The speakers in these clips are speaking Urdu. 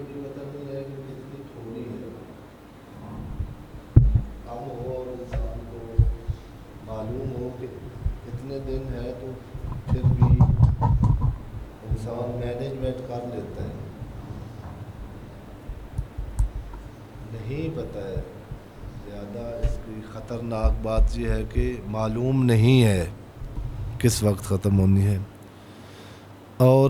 یہ بھی پتہ نہیں ہے کہ کتنی تھوڑی ہے. کم ہو اور انسان کو معلوم ہو کہ اتنے دن ہے تو پھر بھی انسان مینجمنٹ کر لیتا ہے. نہیں پتہ ہے. زیادہ اس کی خطرناک بات یہ ہے کہ معلوم نہیں ہے کس وقت ختم ہونی ہے. اور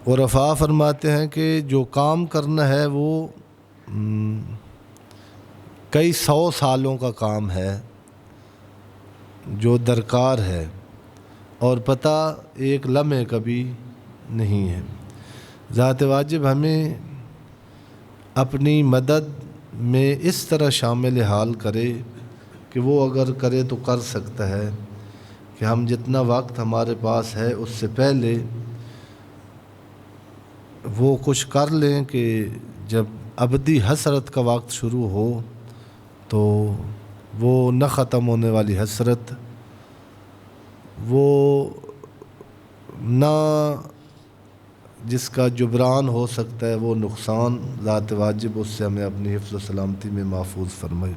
عرفاء فرماتے ہیں کہ جو کام کرنا ہے وہ کئی 100 سالوں کا کام ہے جو درکار ہے اور پتہ ایک لمحے کبھی نہیں ہے. ذات واجب ہمیں اپنی مدد میں اس طرح شامل حال کرے کہ وہ اگر کرے تو کر سکتا ہے کہ ہم جتنا وقت ہمارے پاس ہے اس سے پہلے وہ کچھ کر لیں کہ جب ابدی حسرت کا وقت شروع ہو تو وہ نہ ختم ہونے والی حسرت، وہ نہ جس کا جبران ہو سکتا ہے وہ نقصان، ذات واجب اس سے ہمیں اپنی حفظ و سلامتی میں محفوظ فرمائے.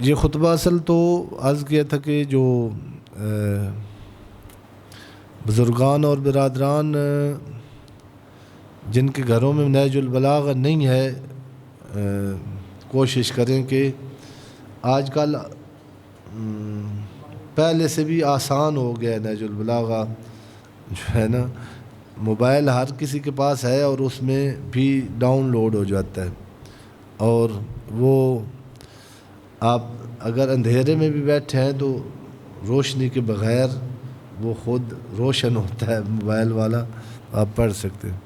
یہ خطبہ اصل تو عرض کیا تھا کہ جو بزرگان اور برادران جن کے گھروں میں نہج البلاغہ نہیں ہے کوشش کریں کہ آج کل پہلے سے بھی آسان ہو گیا ہے نہج البلاغہ جو ہے نا، موبائل ہر کسی کے پاس ہے اور اس میں بھی ڈاؤن لوڈ ہو جاتا ہے اور وہ آپ اگر اندھیرے میں بھی بیٹھے ہیں تو روشنی کے بغیر وہ خود روشن ہوتا ہے موبائل والا، آپ پڑھ سکتے ہیں.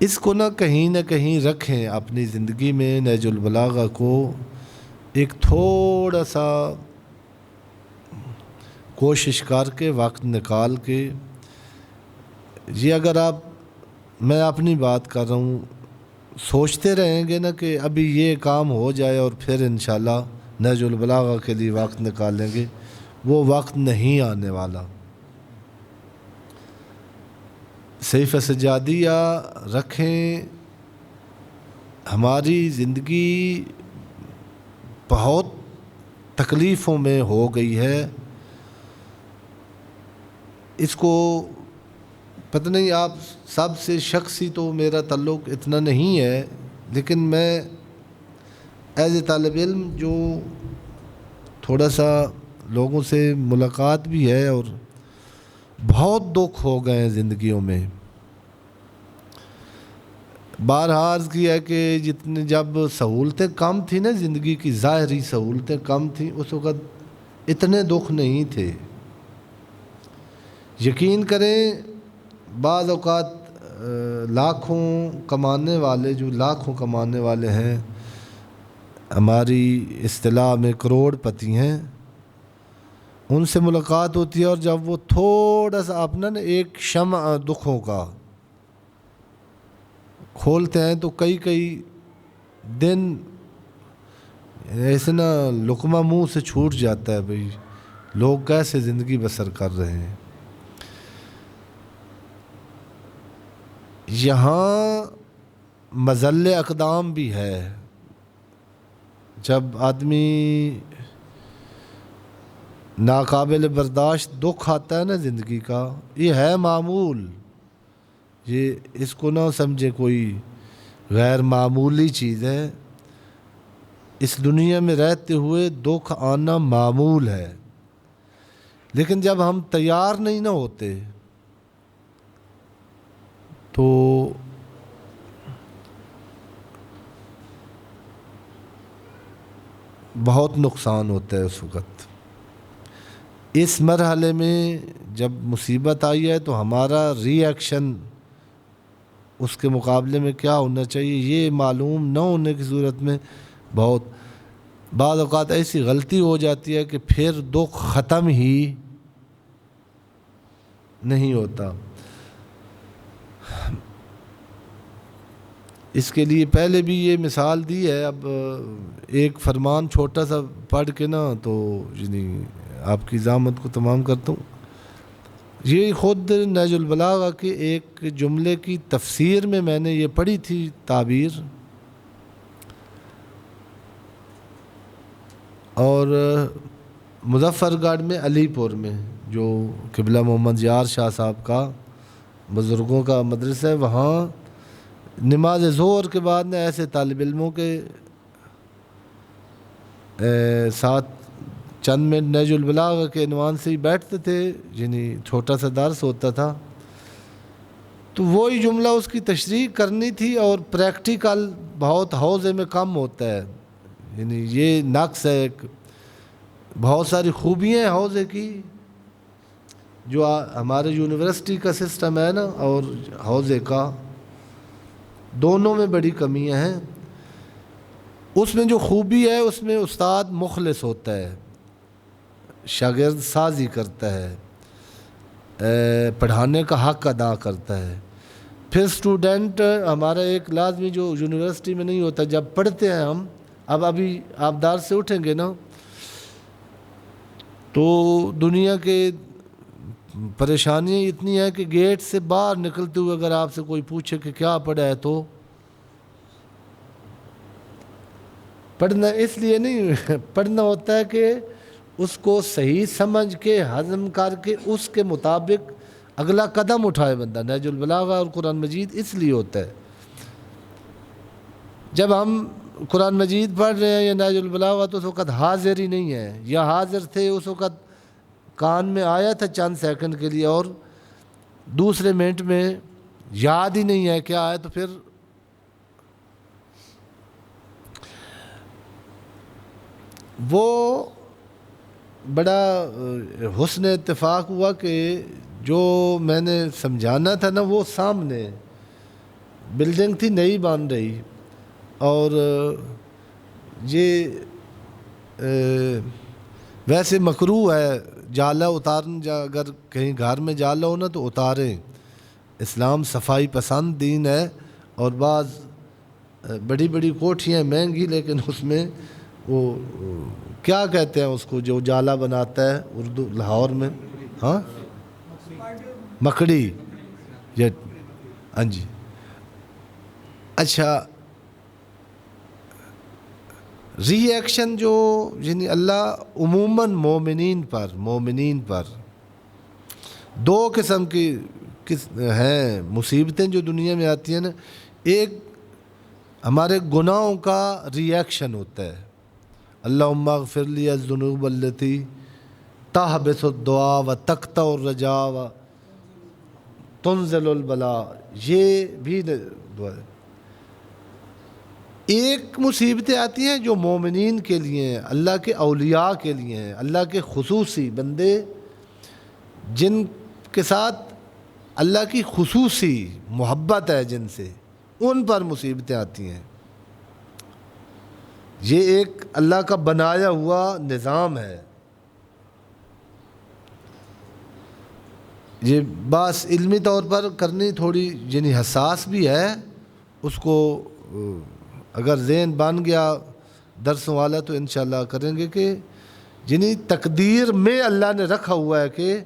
اس کو نہ کہیں رکھیں اپنی زندگی میں، نہج البلاغہ کو ایک تھوڑا سا کوشش کر کے وقت نکال کے. یہ اگر میں اپنی بات کر رہا ہوں، سوچتے رہیں گے نا کہ ابھی یہ کام ہو جائے اور پھر انشاءاللہ نہج البلاغہ کے لیے وقت نکالیں گے، وہ وقت نہیں آنے والا. صحیفہ سجادیہ رکھیں. ہماری زندگی بہت تکلیفوں میں ہو گئی ہے. اس کو پتہ نہیں، آپ سب سے شخصی تو میرا تعلق اتنا نہیں ہے، لیکن میں ایز اے طالب علم جو تھوڑا سا لوگوں سے ملاقات بھی ہے اور بہت دکھ ہو گئے ہیں زندگیوں میں. بارہا عرض کیا ہے کہ جب سہولتیں کم تھیں نا، زندگی کی ظاہری سہولتیں کم تھیں، اس وقت اتنے دکھ نہیں تھے. یقین کریں بعض اوقات لاکھوں کمانے والے ہیں، ہماری اصطلاح میں کروڑ پتی ہیں، ان سے ملاقات ہوتی ہے اور جب وہ تھوڑا سا اپنا ایک شمع دکھوں کا کھولتے ہیں تو کئی دن ایسے نا لقمہ منہ سے چھوٹ جاتا ہے، بھئی لوگ کیسے زندگی بسر کر رہے ہیں. یہاں مذل اقدام بھی ہے. جب آدمی ناقابل برداشت دکھ آتا ہے نا زندگی کا، یہ ہے معمول، یہ اس کو نہ سمجھے کوئی غیر معمولی چیز ہے. اس دنیا میں رہتے ہوئے دکھ آنا معمول ہے، لیکن جب ہم تیار نہیں نہ ہوتے تو بہت نقصان ہوتا ہے. اس وقت اس مرحلے میں جب مصیبت آئی ہے تو ہمارا ری ایکشن اس کے مقابلے میں کیا ہونا چاہیے، یہ معلوم نہ ہونے کی صورت میں بہت بعض اوقات ایسی غلطی ہو جاتی ہے کہ پھر دکھ ختم ہی نہیں ہوتا. اس کے لیے پہلے بھی یہ مثال دی ہے. اب ایک فرمان چھوٹا سا پڑھ کے نا تو یعنی آپ کی زحمت کو تمام کرتا ہوں. یہ خود نہج البلاغہ کے ایک جملے کی تفسیر میں نے یہ پڑھی تھی تعبیر، اور مظفر گڑھ میں علی پور میں جو قبلہ محمد یار شاہ صاحب کا بزرگوں کا مدرسہ ہے، وہاں نماز ظہر کے بعد ایسے طالب علموں کے ساتھ چند منٹ نہج البلاغہ کے عنوان سے ہی بیٹھتے تھے، یعنی چھوٹا سا درس ہوتا تھا، تو وہی جملہ اس کی تشریح کرنی تھی، اور پریکٹیکل بہت حوزے میں کم ہوتا ہے، یعنی یہ نقص ہے۔ ایک بہت ساری خوبیاں ہیں حوزے کی، جو ہمارے یونیورسٹی کا سسٹم ہے نا اور حوزے کا، دونوں میں بڑی کمیاں ہیں۔ اس میں جو خوبی ہے اس میں استاد مخلص ہوتا ہے، شاگرد سازی کرتا ہے، پڑھانے کا حق ادا کرتا ہے۔ پھر سٹوڈنٹ ہمارا ایک لازمی جو یونیورسٹی میں نہیں ہوتا، جب پڑھتے ہیں ہم، ابھی آپ دار سے اٹھیں گے نا تو دنیا کے پریشانیاں اتنی ہیں کہ گیٹ سے باہر نکلتے ہوئے اگر آپ سے کوئی پوچھے کہ کیا پڑھا ہے، تو پڑھنا اس لیے نہیں پڑھنا ہوتا ہے کہ اس کو صحیح سمجھ کے ہضم کر کے اس کے مطابق اگلا قدم اٹھائے بندہ۔ نہج البلاغہ اور قرآن مجید اس لیے ہوتا ہے، جب ہم قرآن مجید پڑھ رہے ہیں یا نہج البلاغہ تو اس وقت حاضر ہی نہیں ہے، یا حاضر تھے اس وقت کان میں آیا تھا چند سیکنڈ کے لیے اور دوسرے منٹ میں یاد ہی نہیں ہے کیا ہے، تو پھر وہ بڑا حسن اتفاق ہوا کہ جو میں نے سمجھانا تھا نا وہ سامنے بلڈنگ تھی نئی بن رہی، اور یہ ویسے مکروہ ہے جالا اتارنا، اگر کہیں گھر میں جالا ہو نا تو اتاریں، اسلام صفائی پسند دین ہے، اور بعض بڑی بڑی کوٹھیاں مہنگی، لیکن اس میں وہ کیا کہتے ہیں اس کو جو جالا بناتا ہے اردو لاہور میں، ہاں مکڑی، ہاں جی، اچھا ری ایکشن جو یعنی اللہ عموماً مومنین پر دو قسم کی ہیں مصیبتیں جو دنیا میں آتی ہیں نا، ایک ہمارے گناہوں کا ری ایکشن ہوتا ہے، اللہم اغفر لی الذنوب التی تحبس الدعا و تقطع الرجا و تنزل البلاء، یہ بھی دعا ہے۔ ایک مصیبتیں آتی ہیں جو مومنین کے لیے ہیں، اللہ کے اولیاء کے لیے ہیں، اللہ کے خصوصی بندے جن کے ساتھ اللہ کی خصوصی محبت ہے، جن سے ان پر مصیبتیں آتی ہیں۔ یہ ایک اللہ کا بنایا ہوا نظام ہے، یہ بس علمی طور پر کرنی تھوڑی یعنی حساس بھی ہے، اس کو اگر ذہن بن گیا درسوں والا تو انشاءاللہ کریں گے کہ یعنی تقدیر میں اللہ نے رکھا ہوا ہے کہ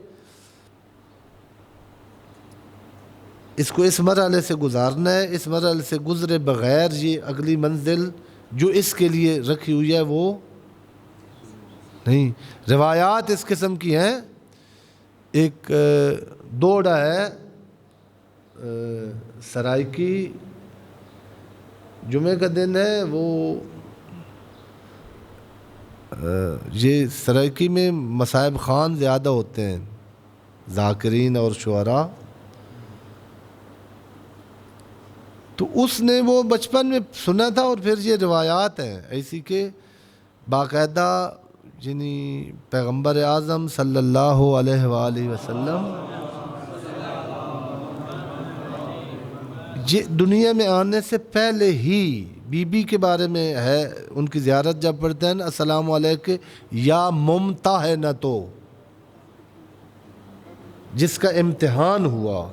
اس کو اس مرحلے سے گزارنا ہے، اس مرحلے سے گزرے بغیر یہ اگلی منزل جو اس کے لیے رکھی ہوئی ہے وہ نہیں۔ روایات اس قسم کی ہیں، ایک دوڑا ہے سرائکی، جمعہ کا دن ہے، وہ یہ سرائکی میں مصائب خان زیادہ ہوتے ہیں، ذاکرین اور شعراء، تو اس نے وہ بچپن میں سنا تھا، اور پھر یہ روایات ہیں ایسی کہ باقاعدہ یعنی پیغمبر اعظم صلی اللہ علیہ وآلہ وسلم یہ دنیا میں آنے سے پہلے ہی بی بی کے بارے میں ہے، ان کی زیارت جب پڑھتے ہیں السلام علیکم یا ممتحنتو، جس کا امتحان ہوا،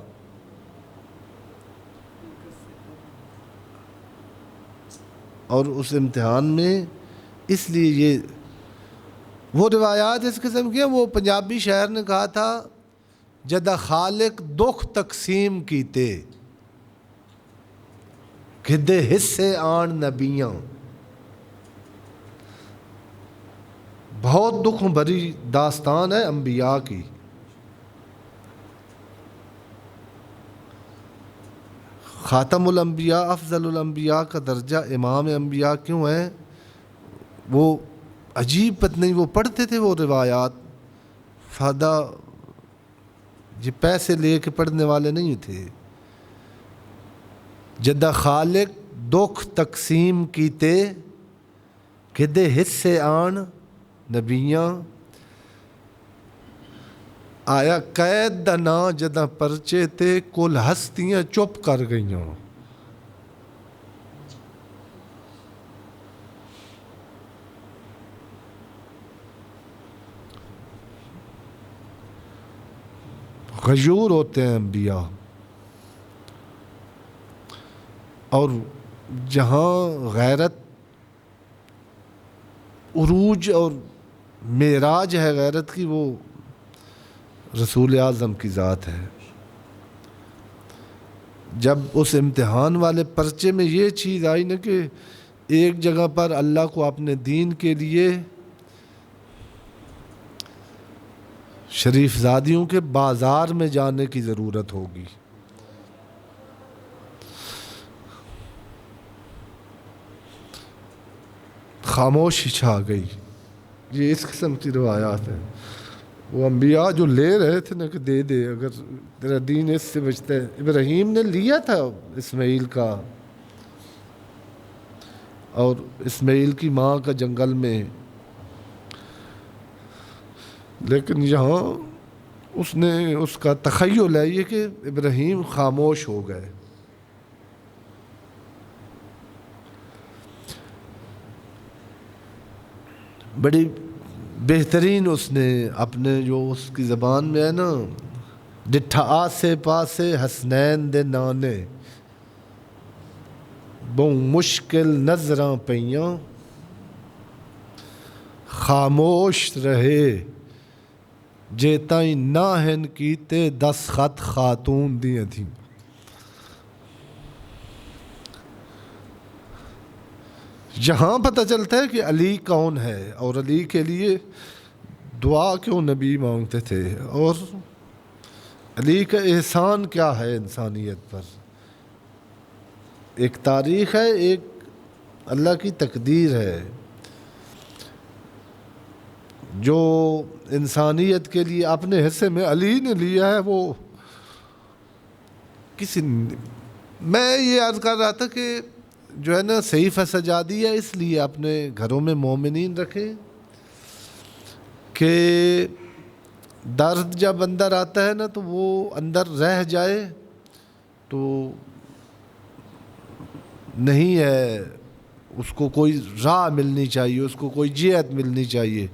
اور اس امتحان میں اس لیے یہ وہ روایات اس قسم کی ہیں۔ وہ پنجابی شاعر نے کہا تھا جدا خالق دکھ تقسیم کیتے کدے حصے آن نبیاں. بہت دکھوں بھری داستان ہے انبیاء کی. خاتم الانبیاء افضل الانبیاء کا درجہ امام انبیاء کیوں ہے؟ وہ عجیب پتہ نہیں وہ پڑھتے تھے وہ روایات، فادہ یہ پیسے لے کے پڑھنے والے نہیں تھے. جدہ خالق دکھ تقسیم کیتے کدے حصے آن نبیاں. آیا قید دا نا جدہ پرچے تے کل ہستیاں چپ کر گئیاں. غیور ہوتے ہیں انبیاء. اور جہاں غیرت عروج اور معراج ہے غیرت کی، وہ رسول اعظم کی ذات ہے. جب اس امتحان والے پرچے میں یہ چیز آئی نا کہ ایک جگہ پر اللہ کو اپنے دین کے لیے شریف زادیوں کے بازار میں جانے کی ضرورت ہوگی، خاموشی چھا گئی. یہ اس قسم کی روایات ہیں. وہ انبیاء جو لے رہے تھے نا کہ دے دے اگر تیرا دین اس سے بچتا ہے. ابراہیم نے لیا تھا اسماعیل کا، اور اسماعیل کی ماں کا جنگل میں، لیکن یہاں اس نے اس کا تخیل ہے یہ کہ ابراہیم خاموش ہو گئے. بڑی بہترین اس نے اپنے جو اس کی زبان میں ہے نا، ڈٹھا آسے پاسے حسنین دے نانے بہوں مشکل نظراں پیاں خاموش رہے جے تائیں ناہن کیتے دس خط خاتون دیاں تھیں. یہاں پتہ چلتا ہے کہ علی کون ہے اور علی کے لیے دعا کیوں نبی مانگتے تھے، اور علی کا احسان کیا ہے انسانیت پر. ایک تاریخ ہے، ایک اللہ کی تقدیر ہے. جو انسانیت کے لیے اپنے حصے میں علی نے لیا ہے، وہ کسی میں یہ عرض کر رہا تھا کہ جو ہے نا صحیفہ سجادیہ اس لیے اپنے گھروں میں مومنین رکھے کہ درد جب اندر آتا ہے نا تو وہ اندر رہ جائے تو نہیں ہے، اس کو کوئی راہ ملنی چاہیے، اس کو کوئی جہت ملنی چاہیے،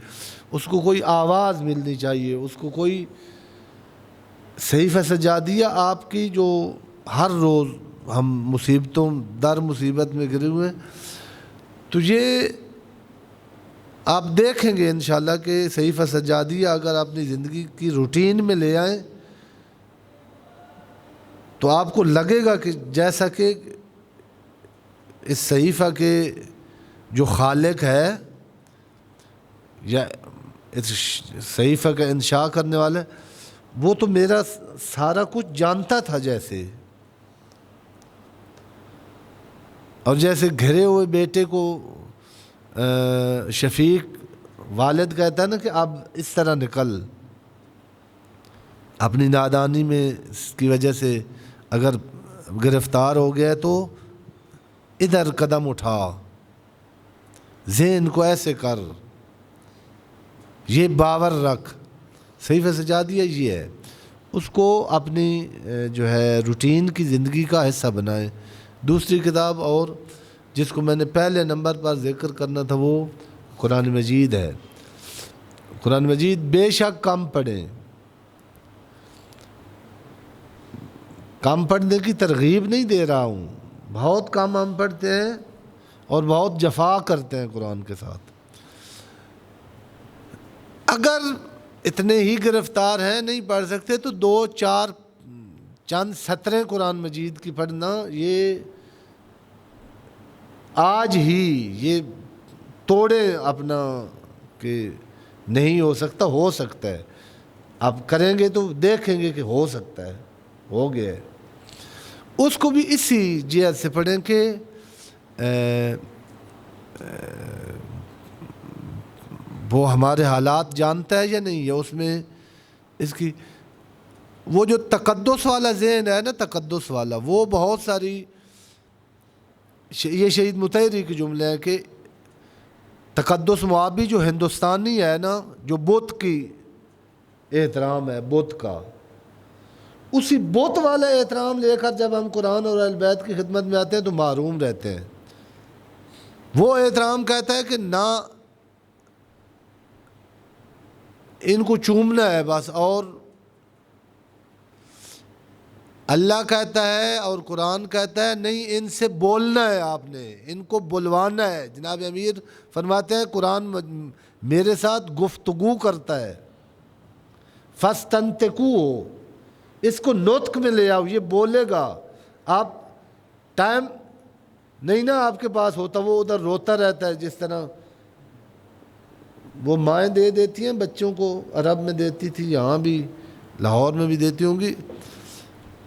اس کو کوئی آواز ملنی چاہیے، اس کو کوئی صحیفہ سجادیہ آپ کی جو ہر روز ہم مصیبتوں در مصیبت میں گرے ہوئے ہیں. تو یہ آپ دیکھیں گے انشاءاللہ کہ صحیفہ سجادیہ اگر اپنی زندگی کی روٹین میں لے آئیں تو آپ کو لگے گا کہ جیسا کہ اس صحیفہ کے جو خالق ہے یا اس صحیفہ کا انشاء کرنے والا وہ تو میرا سارا کچھ جانتا تھا جیسے. اور جیسے گھرے ہوئے بیٹے کو شفیق والد کہتا ہے نا کہ اب اس طرح نکل، اپنی نادانی میں اس کی وجہ سے اگر گرفتار ہو گیا تو ادھر قدم اٹھا، ذہن کو ایسے کر، یہ باور رکھ. صحیفہ سجادیہ یہ ہے، اس کو اپنی جو ہے روٹین کی زندگی کا حصہ بنائیں. دوسری کتاب اور جس کو میں نے پہلے نمبر پر ذکر کرنا تھا وہ قرآن مجید ہے. قرآن مجید بے شک کم پڑھیں، کم پڑھنے کی ترغیب نہیں دے رہا ہوں، بہت کم ہم پڑھتے ہیں اور بہت جفا کرتے ہیں قرآن کے ساتھ. اگر اتنے ہی گرفتار ہیں نہیں پڑھ سکتے تو 2-4 چند سطریں قرآن مجید کی پڑھنا یہ آج ہی یہ توڑے اپنا کہ نہیں ہو سکتا ہے. آپ کریں گے تو دیکھیں گے کہ ہو سکتا ہے، ہو گیا ہے. اس کو بھی اسی جہت سے پڑھیں کہ وہ ہمارے حالات جانتا ہے یا نہیں ہے. اس میں اس کی وہ جو تقدس والا ذہن ہے نا، تقدس والا، وہ بہت ساری یہ شہید مطہری کے جملے ہیں کہ تقدس معابی جو ہندوستانی ہے نا، جو بت کی احترام ہے، بت کا، اسی بت والا احترام لے کر جب ہم قرآن اور اہل بیت کی خدمت میں آتے ہیں تو محروم رہتے ہیں. وہ احترام کہتا ہے کہ نہ ان کو چومنا ہے بس، اور اللہ کہتا ہے اور قرآن کہتا ہے نہیں، ان سے بولنا ہے، آپ نے ان کو بلوانا ہے. جناب امیر فرماتے ہیں قرآن میرے ساتھ گفتگو کرتا ہے. فَاسْتَنْتِقُوهُ، اس کو نطق میں لے آؤ، یہ بولے گا. آپ ٹائم نہیں نا آپ کے پاس ہوتا، وہ ادھر روتا رہتا ہے. جس طرح وہ مائیں دے دیتی ہیں بچوں کو، عرب میں دیتی تھی، یہاں بھی لاہور میں بھی دیتی ہوں گی.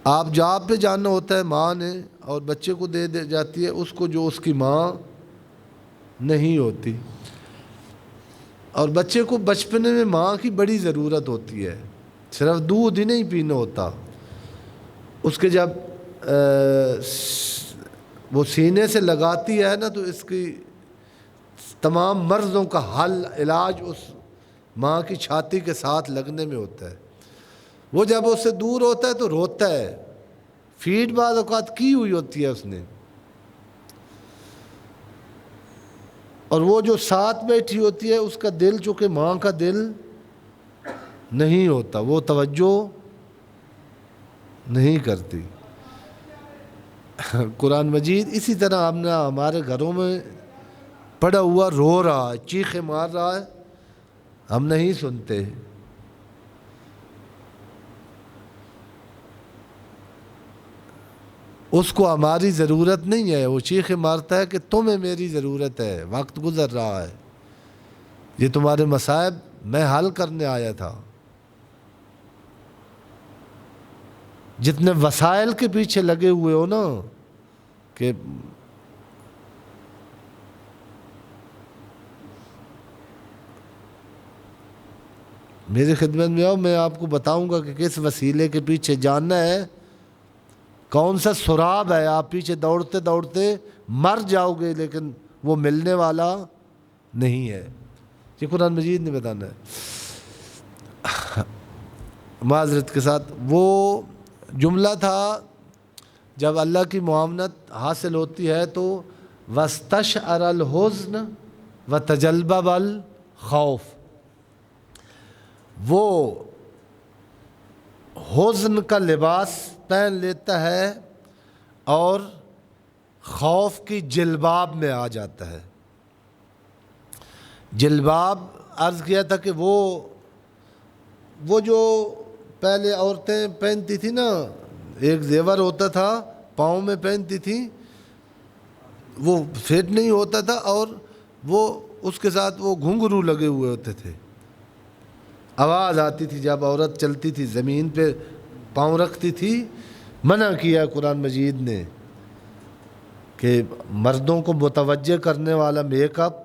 آپ جاب پہ جانا ہوتا ہے ماں نے، اور بچے کو دے جاتی ہے اس کو جو اس کی ماں نہیں ہوتی. اور بچے کو بچپنے میں ماں کی بڑی ضرورت ہوتی ہے، صرف دودھ ہی نہیں پینا ہوتا. اس کے جب وہ سینے سے لگاتی ہے نا تو اس کی تمام مرضوں کا حل علاج اس ماں کی چھاتی کے ساتھ لگنے میں ہوتا ہے. وہ جب اس سے دور ہوتا ہے تو روتا ہے. فیڈ بعض اوقات کی ہوئی ہوتی ہے اس نے، اور وہ جو ساتھ بیٹھی ہوتی ہے اس کا دل چونکہ ماں کا دل نہیں ہوتا، وہ توجہ نہیں کرتی. قرآن مجید اسی طرح ہم نے ہمارے گھروں میں پڑا ہوا رو رہا ہے، چیخیں مار رہا ہے، ہم نہیں سنتے. اس کو ہماری ضرورت نہیں ہے، وہ چیخیں مارتا ہے کہ تمہیں میری ضرورت ہے، وقت گزر رہا ہے، یہ تمہارے مصائب میں حل کرنے آیا تھا. جتنے وسائل کے پیچھے لگے ہوئے ہو نا کہ میری خدمت میں آؤ، میں آپ کو بتاؤں گا کہ کس وسیلے کے پیچھے جاننا ہے، کون سا سراب ہے. آپ پیچھے دوڑتے دوڑتے مر جاؤ گے لیکن وہ ملنے والا نہیں ہے. یہ قرآن مجید نے بتانا ہے. معذرت کے ساتھ وہ جملہ تھا جب اللہ کی معاونت حاصل ہوتی ہے تو وَاسْتَشْعَرَ الْحُزْنَ وَتَجَلْبَبَ الْخَوْفِ، وہ حزن کا لباس پہن لیتا ہے اور خوف کی جلباب میں آ جاتا ہے. جلباب عرض کیا تھا کہ وہ جو پہلے عورتیں پہنتی تھی نا، ایک زیور ہوتا تھا پاؤں میں پہنتی تھی، وہ فٹ نہیں ہوتا تھا اور وہ اس کے ساتھ وہ گھنگرو لگے ہوئے ہوتے تھے. آواز آتی تھی جب عورت چلتی تھی، زمین پہ پاؤں رکھتی تھی. منع کیا قرآن مجید نے کہ مردوں کو متوجہ کرنے والا میک اپ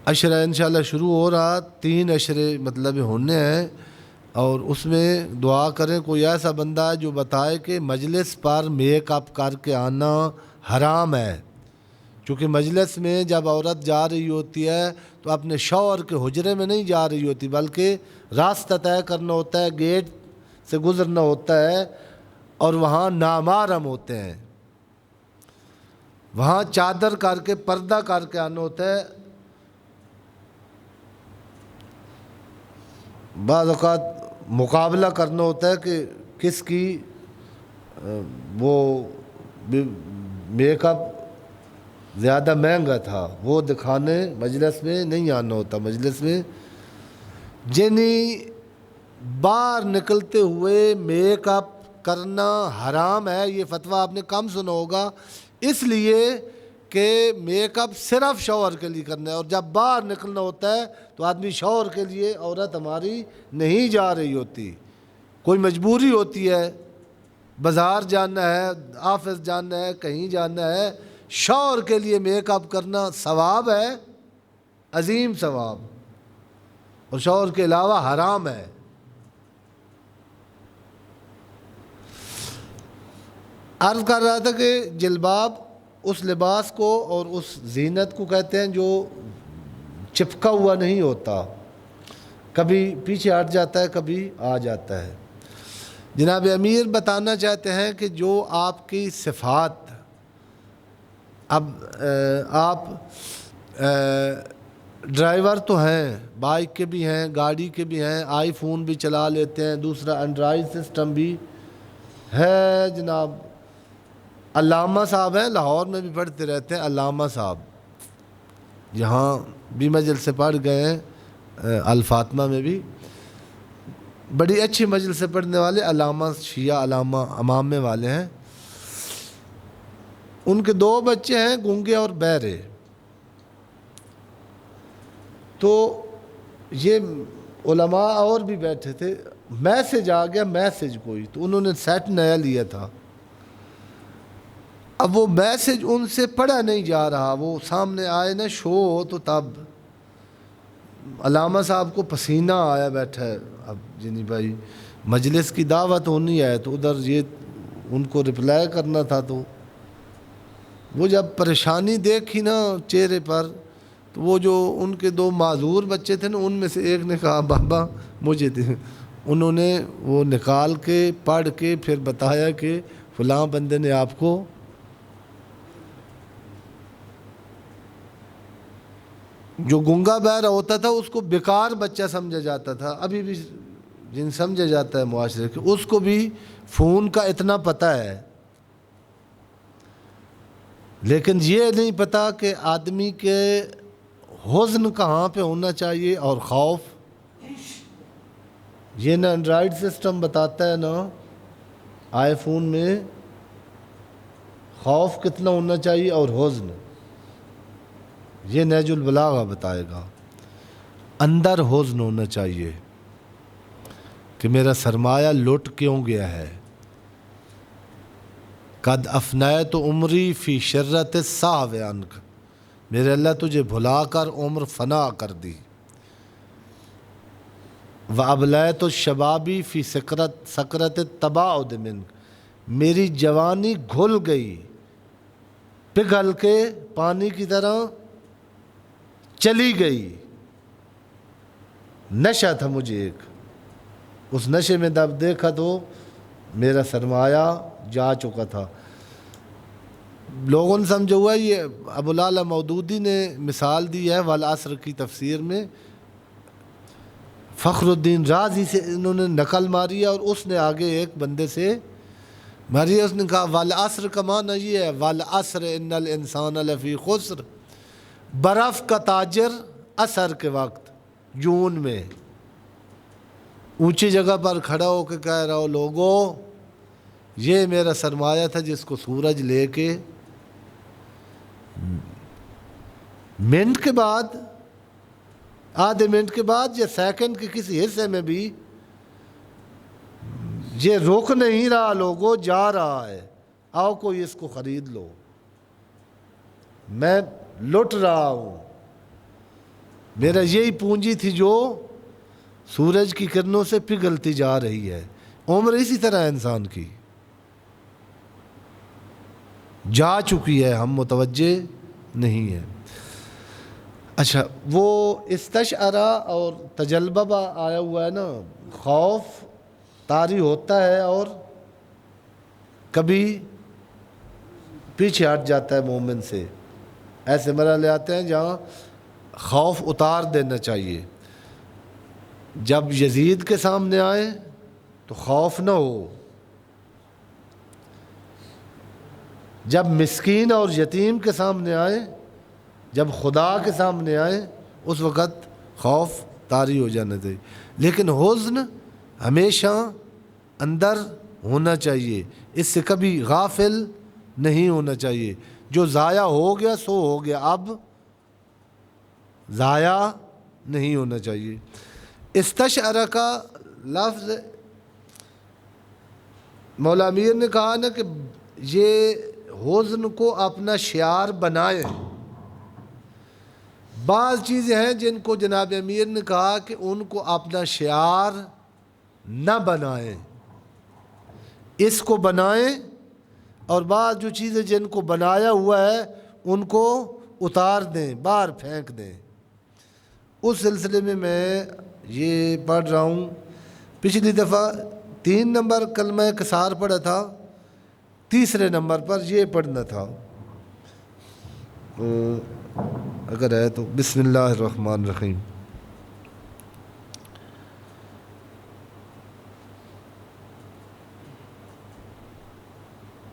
عشرہ انشاءاللہ شروع ہو رہا، 3 عشرے مطلب ہونے ہیں، اور اس میں دعا کریں کوئی ایسا بندہ ہے جو بتائے کہ مجلس پر میک اپ کر کے آنا حرام ہے. چونکہ مجلس میں جب عورت جا رہی ہوتی ہے تو اپنے شوہر کے حجرے میں نہیں جا رہی ہوتی، بلکہ راستہ طے کرنا ہوتا ہے، گیٹ سے گزرنا ہوتا ہے، اور وہاں نامحرم ہوتے ہیں، وہاں چادر کر کے پردہ کر کے آنا ہوتا ہے. بعض اوقات مقابلہ کرنا ہوتا ہے کہ کس کی وہ میک اپ زیادہ مہنگا تھا، وہ دکھانے مجلس میں نہیں آنا ہوتا، مجلس میں یعنی باہر نکلتے ہوئے میک اپ کرنا حرام ہے۔ یہ فتویٰ آپ نے کم سنا ہوگا، اس لیے کہ میک اپ صرف شوہر کے لیے کرنا ہے، اور جب باہر نکلنا ہوتا ہے تو آدمی شوہر کے لیے، عورت ہماری نہیں جا رہی ہوتی، کوئی مجبوری ہوتی ہے، بازار جانا ہے، آفس جانا ہے، کہیں جانا ہے، شوہر کے لیے میک اپ کرنا ثواب ہے، عظیم ثواب، اور شوہر کے علاوہ حرام ہے۔ عرض کر رہا تھا کہ جلباب اس لباس کو اور اس زینت کو کہتے ہیں جو چپکا ہوا نہیں ہوتا، کبھی پیچھے ہٹ جاتا ہے، کبھی آ جاتا ہے۔ جناب امیر بتانا چاہتے ہیں کہ جو آپ کی صفات، اب آپ ڈرائیور تو ہیں، بائک کے بھی ہیں، گاڑی کے بھی ہیں، آئی فون بھی چلا لیتے ہیں، دوسرا اینڈرائڈ سسٹم بھی ہے۔ جناب علامہ صاحب ہیں، لاہور میں بھی پڑھتے رہتے ہیں، علامہ صاحب یہاں بھی مجلس سے پڑھ گئے ہیں، الفاطمہ میں بھی بڑی اچھی مجلس سے پڑھنے والے علامہ، شیعہ علامہ امامے والے ہیں۔ ان کے 2 بچے ہیں گونگے اور بہرے، تو یہ علماء اور بھی بیٹھے تھے، میسج آ گیا، میسج کوئی، تو انہوں نے سیٹ نیا لیا تھا، اب وہ میسج ان سے پڑھا نہیں جا رہا، وہ سامنے آئے نا شو ہو، تو تب علامہ صاحب کو پسینہ آیا بیٹھا ہے، اب جنی بھائی مجلس کی دعوت ہونی ہے تو ادھر یہ ان کو رپلائی کرنا تھا، تو وہ جب پریشانی دیکھی نا چہرے پر، تو وہ جو ان کے 2 معذور بچے تھے نا، ان میں سے ایک نے کہا بابا مجھے دے، انہوں نے وہ نکال کے پڑھ کے پھر بتایا کہ فلاں بندے نے آپ کو جو گنگا بہرا ہوتا تھا اس کو بیکار بچہ سمجھا جاتا تھا، ابھی بھی جن سمجھا جاتا ہے معاشرے کے، اس کو بھی فون کا اتنا پتہ ہے، لیکن یہ نہیں پتہ کہ آدمی کے حزن کہاں پہ ہونا چاہیے اور خوف۔ یہ نا اینڈرائڈ سسٹم بتاتا ہے نا آئی فون میں خوف کتنا ہونا چاہیے اور حزن، یہ نہج البلاغہ بتائے گا۔ اندر حزن ہونا چاہیے کہ میرا سرمایہ لٹ کیوں گیا ہے، قد افنیت عمری فی شرۃ السہو عنک، میرے اللہ تجھے بھلا کر عمر فنا کر دی، وابلیت الشبابی فی سکرۃ التباعد منک، میری جوانی گھل گئی، پگھل کے پانی کی طرح چلی گئی، نشہ تھا مجھے ایک، اس نشے میں جب دیکھا تو میرا سرمایہ جا چکا تھا۔ لوگوں نے سمجھا ہوا یہ ابو العلا مودودی نے مثال دی ہے والعصر کی تفسیر میں، فخر الدین رازی سے انہوں نے نقل ماری ہے، اور اس نے آگے ایک بندے سے ماری ہے، اس نے کہا والعصر کا معنی یہ ہے، والعصر ان الانسان لفی خسر، برف کا تاجر عصر کے وقت جون میں اونچی جگہ پر کھڑا ہو کے کہہ رہا ہو لوگوں یہ میرا سرمایہ تھا جس کو سورج لے کے منٹ کے بعد، آدھے منٹ کے بعد یا سیکنڈ کے کسی حصے میں بھی یہ رک نہیں رہا، لوگوں جا رہا ہے، آؤ کوئی اس کو خرید لو، میں لٹ رہا ہوں، میرا یہی پونجی تھی جو سورج کی کرنوں سے پگھلتی جا رہی ہے۔ عمر اسی طرح انسان کی جا چکی ہے، ہم متوجہ نہیں ہیں۔ اچھا، وہ استشعرہ اور تجلبہ آیا ہوا ہے نا، خوف طاری ہوتا ہے اور کبھی پیچھے ہٹ جاتا ہے مومن سے، ایسے مرحلے آتے ہیں جہاں خوف اتار دینا چاہیے۔ جب یزید کے سامنے آئے تو خوف نہ ہو، جب مسکین اور یتیم کے سامنے آئے، جب خدا کے سامنے آئے، اس وقت خوف طاری ہو جانا چاہیے، لیکن حزن ہمیشہ اندر ہونا چاہیے، اس سے کبھی غافل نہیں ہونا چاہیے۔ جو ضائع ہو گیا سو ہو گیا، اب ضائع نہیں ہونا چاہیے۔ استشعر کا لفظ مولا امیر نے کہا نا کہ یہ حزن کو اپنا شعار بنائے۔ بعض چیزیں ہیں جن کو جناب امیر نے کہا کہ ان کو اپنا شعار نہ بنائیں، اس کو بنائیں، اور بعض جو چیزیں جن کو بنایا ہوا ہے ان کو اتار دیں، باہر پھینک دیں۔ اس سلسلے میں یہ پڑھ رہا ہوں، پچھلی دفعہ 3 نمبر کلمہ کسار پڑھا تھا، تیسرے نمبر پر یہ پڑھنا تھا، اگر ہے تو بسم اللہ الرحمن الرحیم۔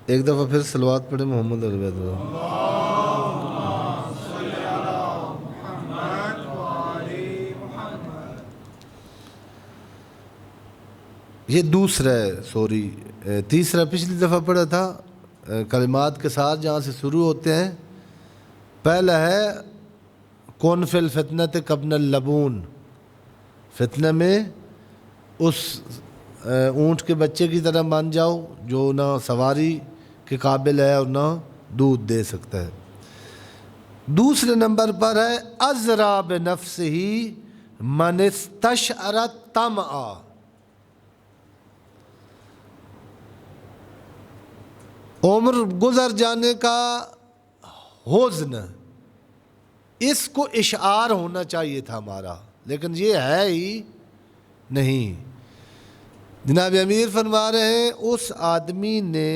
ایک دفعہ پھر صلوات پڑھیں محمد علیہ وسلم۔ یہ دوسرا ہے، تیسرا پچھلی دفعہ پڑھا تھا، کلمات کے ساتھ جہاں سے شروع ہوتے ہیں۔ پہلا ہے کون فی الفتنۃ کابن اللبون، فتنہ میں اس اونٹ کے بچے کی طرح بن جاؤ جو نہ سواری کے قابل ہے اور نہ دودھ دے سکتا ہے۔ دوسرے نمبر پر ہے ازرا بنفسہ من استشعر طمعا، عمر گزر جانے کا حزن، اس کو اشعار ہونا چاہیے تھا ہمارا، لیکن یہ ہے ہی نہیں۔ جناب امیر فرما رہے ہیں اس آدمی نے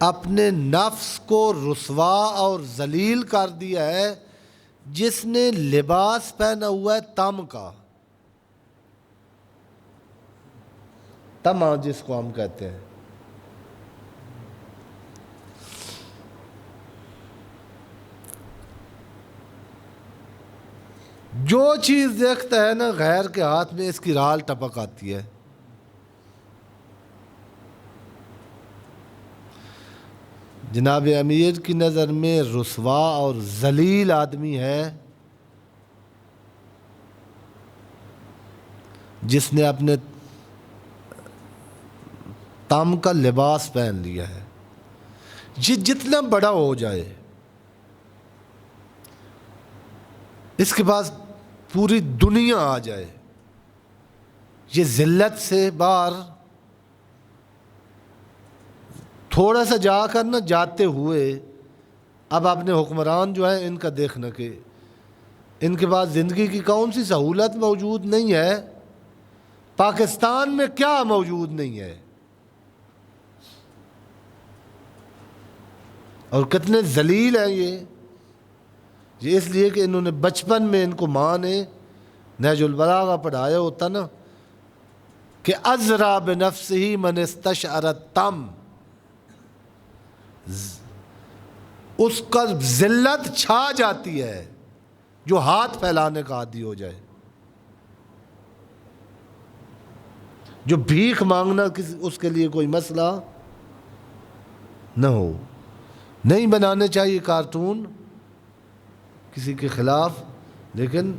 اپنے نفس کو رسوا اور ذلیل کر دیا ہے جس نے لباس پہنا ہوا ہے تم کا، طمع جس کو ہم کہتے ہیں۔ جو چیز دیکھتا ہے نا غیر کے ہاتھ میں، اس کی رال ٹپک آتی ہے۔ جناب امیر کی نظر میں رسوا اور ذلیل آدمی ہے جس نے اپنے تم کا لباس پہن لیا ہے۔ یہ جتنا بڑا ہو جائے، اس کے پاس پوری دنیا آ جائے، یہ ذلت سے باہر تھوڑا سا جا کر نہ جاتے ہوئے اب اپنے حکمران جو ہیں ان کا دیکھنا کہ ان کے پاس زندگی کی کون سی سہولت موجود نہیں ہے، پاکستان میں کیا موجود نہیں ہے، اور کتنے ذلیل ہیں یہ اس لیے کہ انہوں نے بچپن میں ان کو ماں نے نہج البلاغہ پڑھایا ہوتا نا کہ ازرا بنفسہ من استشعر الطم، اس کا ذلت چھا جاتی ہے جو ہاتھ پھیلانے کا عادی ہو جائے، جو بھیک مانگنا اس کے لیے کوئی مسئلہ نہ ہو۔ نہیں بنانے چاہیے کارٹون کسی کے خلاف، لیکن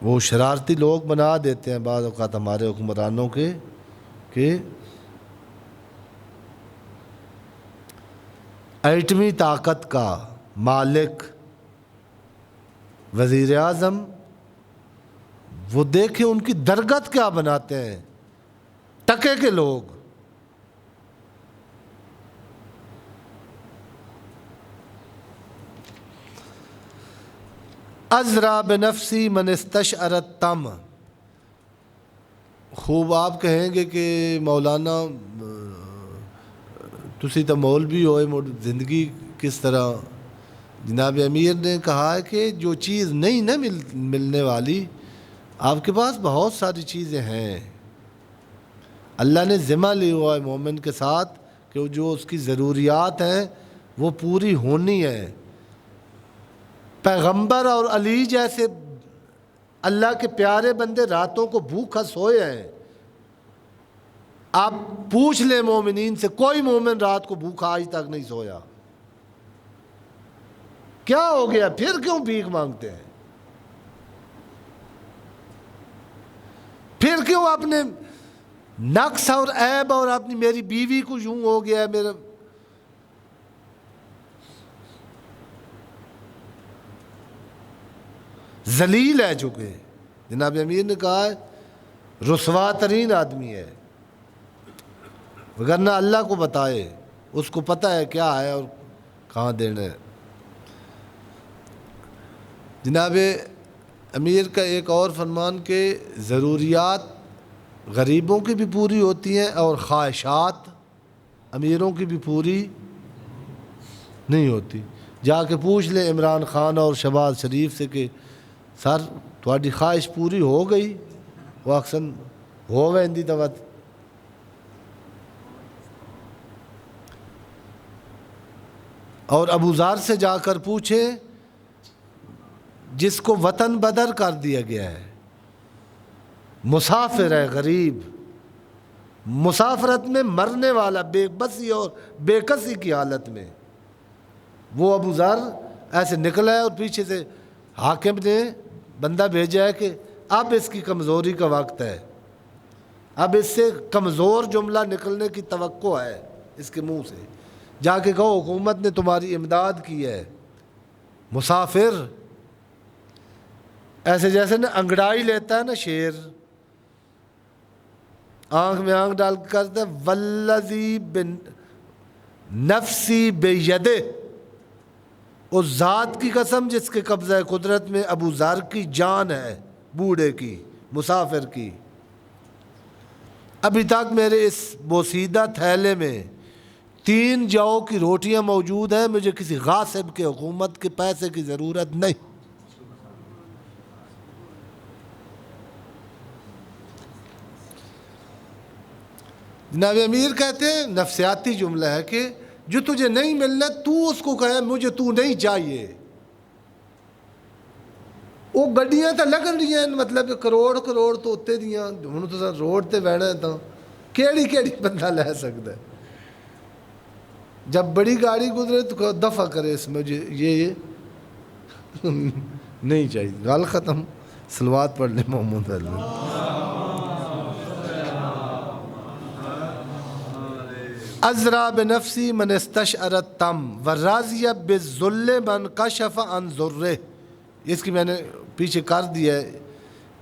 وہ شرارتی لوگ بنا دیتے ہیں بعض اوقات ہمارے حکمرانوں کے کہ ایٹمی طاقت کا مالک وزیر اعظم، وہ دیکھیں ان کی درگت کیا بناتے ہیں، ٹکے کے لوگ۔ ازرا بنفسی من استشعر الطم، خوب آپ کہیں گے کہ مولانا تسی تو مولوی ہوئے، زندگی کس طرح؟ جناب امیر نے کہا ہے کہ جو چیز نہیں نہ ملنے والی، آپ کے پاس بہت ساری چیزیں ہیں، اللہ نے ذمہ لیا ہوا ہے مومن کے ساتھ کہ جو اس کی ضروریات ہیں وہ پوری ہونی ہے۔ پیغمبر اور علی جیسے اللہ کے پیارے بندے راتوں کو بھوکا سوئے ہیں۔ آپ پوچھ لیں مومنین سے، کوئی مومن رات کو بھوکا آج تک نہیں سویا۔ کیا ہو گیا؟ پھر کیوں بھیک مانگتے ہیں؟ پھر کیوں اپنے نقص اور عیب اور اپنی میری بیوی کو یوں ہو گیا میرا؟ ذلیل ہے چکے۔ جناب امیر نے کہا ہے رسوا ترین آدمی ہے، وگرنہ اللہ کو بتائے، اس کو پتہ ہے کیا ہے اور کہاں دینا ہے۔ جناب امیر کا ایک اور فرمان کہ ضروریات غریبوں کی بھی پوری ہوتی ہیں اور خواہشات امیروں کی بھی پوری نہیں ہوتی۔ جا کے پوچھ لیں عمران خان اور شہباز شریف سے کہ سر تھوڑی خواہش پوری ہو گئی؟ وہ اکثر ہو ویندی دوت۔ اور ابو ذر سے جا کر پوچھیں جس کو وطن بدر کر دیا گیا ہے، مسافر ہے، غریب، مسافرت میں مرنے والا، بے بسی اور بے کسی کی حالت میں، وہ ابو ذر ایسے نکلا ہے اور پیچھے سے حاکم نے بندہ بھیجا ہے کہ اب اس کی کمزوری کا وقت ہے، اب اس سے کمزور جملہ نکلنے کی توقع ہے اس کے منہ سے، جا کے کہو حکومت نے تمہاری امداد کی ہے۔ مسافر ایسے جیسے نا انگڑائی لیتا ہے نا شیر، آنکھ میں آنکھ ڈال کے کرتا ہے والذی نفسی بیدہ، اس ذات کی قسم جس کے قبضہ قدرت میں ابو ذر کی جان ہے، بوڑھے کی، مسافر کی، ابھی تک میرے اس بوسیدہ تھیلے میں 3 جاؤ کی روٹیاں موجود ہیں، مجھے کسی غاصب کے حکومت کے پیسے کی ضرورت نہیں۔ جناب امیر کہتے ہیں نفسیاتی جملہ ہے کہ جو تجھے نہیں ملنا تو اس کو کہے مجھے تو نہیں چاہیے۔ وہ گڈیاں تو لگن رہی ہیں، مطلب کروڑ تو اتنے دیاں ہوں تو روڈ تے بہنا ہے، تو کیڑی بندہ لے سکتا ہے؟ جب بڑی گاڑی گزرے تو دفع کرے اس میں یہ نہیں چاہیے۔ گال ختم، صلوات پڑھ لیں محمد علیہ۔ ازرا بنفسی من استشعر التم والراضی بالذل من کشف عن ذرہ، اس کی میں نے پیچھے کر دیا ہے۔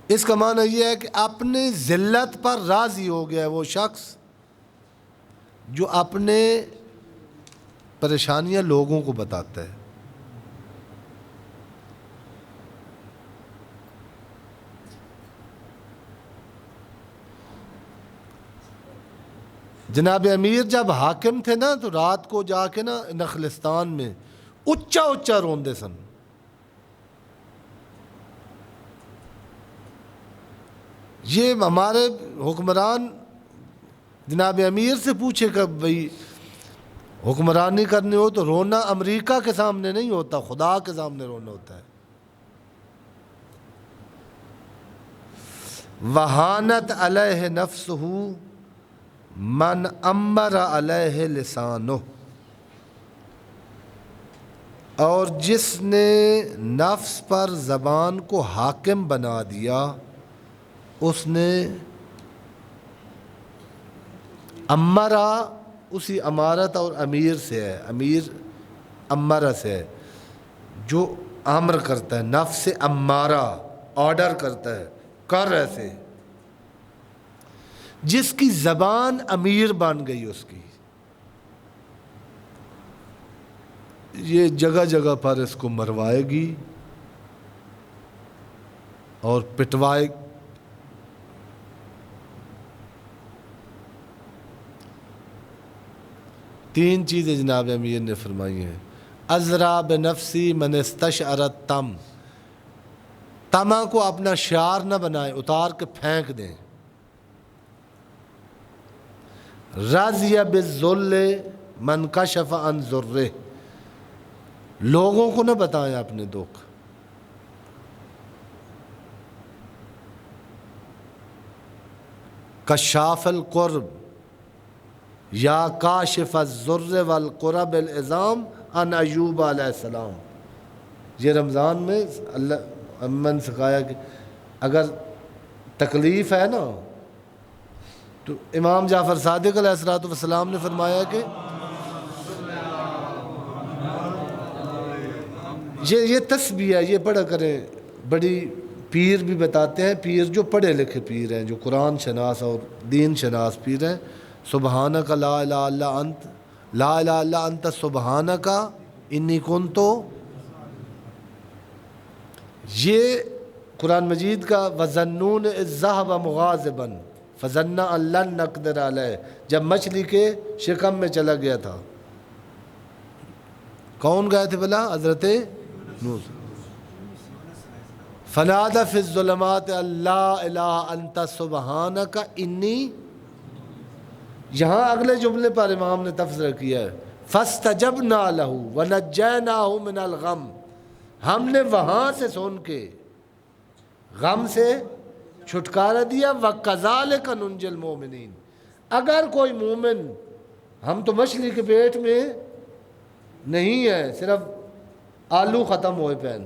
اس کا معنی یہ ہے کہ اپنے ذلت پر راضی ہو گیا ہے وہ شخص جو اپنے پریشانیاں لوگوں کو بتاتا ہے۔ جناب امیر جب حاکم تھے نا تو رات کو جا کے نا نخلستان میں اچا روندے سن۔ یہ ہمارے حکمران جناب امیر سے پوچھے کہ بھئی حکمرانی کرنی ہو تو رونا امریکہ کے سامنے نہیں ہوتا، خدا کے سامنے رونا ہوتا ہے۔ وہانت علیہ نفسہ من امر علیہ لسانہ، اور جس نے نفس پر زبان کو حاکم بنا دیا اس نے امرا، اسی امارت اور امیر سے ہے، امیر امرہ سے ہے جو امر کرتا ہے، نفس امارہ آرڈر کرتا ہے، کر ایسے، جس کی زبان امیر بن گئی اس کی، یہ جگہ جگہ پر اس کو مروائے گی اور پٹوائے۔ تین چیزیں جناب امیر نے فرمائی ہیں۔ ازرا بنفسی من استشعر التم، تما کو اپنا شعار نہ بنائیں، اتار کے پھینک دیں۔ رضی بالذل من کشف عن ضرہ، لوگوں کو نہ بتائیں اپنے دکھ، کشاف القرب یا کاشف الضر والقرب العظام عن ایوب علیہ السلام۔ یہ رمضان میں اللہ نے سکھایا کہ اگر تکلیف ہے نا تو امام جعفر صادق علیہ السلام نے فرمایا کہ یہ تسبیح ہے، یہ پڑھا کریں۔ بڑی پیر بھی بتاتے ہیں، پیر جو پڑھے لکھے پیر ہیں، جو قرآن شناس اور دین شناس پیر ہیں، سبحانک لا الہ الا انت، لا الہ الا انت سبحانک انی کنت، یہ قرآن مجید کا وَظَنُّونَ إِذ ذَهَبَ مُغَاضِبًا فَظَنَّ أَن لَّن نَّقْدِرَ عَلَيْهِ، جب مچھلی کے شکم میں چلا گیا تھا۔ کون گئے تھے بلا؟ حضرت نوح۔ فَنَادَى فِي الظُّلُمَاتِ أَن لَّا إِلَٰهَ أَنتَ سُبْحَانَكَ إِنِّي، یہاں اگلے جملے پر امام نے تفسیر کیا ہے فَاسْتَجَبْنَا لَهُ وَنَجَّيْنَاهُ مِنَ الْغَمِّ، ہم نے وہاں سے سن کے غم سے چھٹکارا دیا۔ وَكَذَلِكَ نُنْجِي الْمُؤْمِنِينَ، اگر کوئی مومن، ہم تو مچھلی کے پیٹ میں نہیں ہیں، صرف آلو ختم ہوئے پین،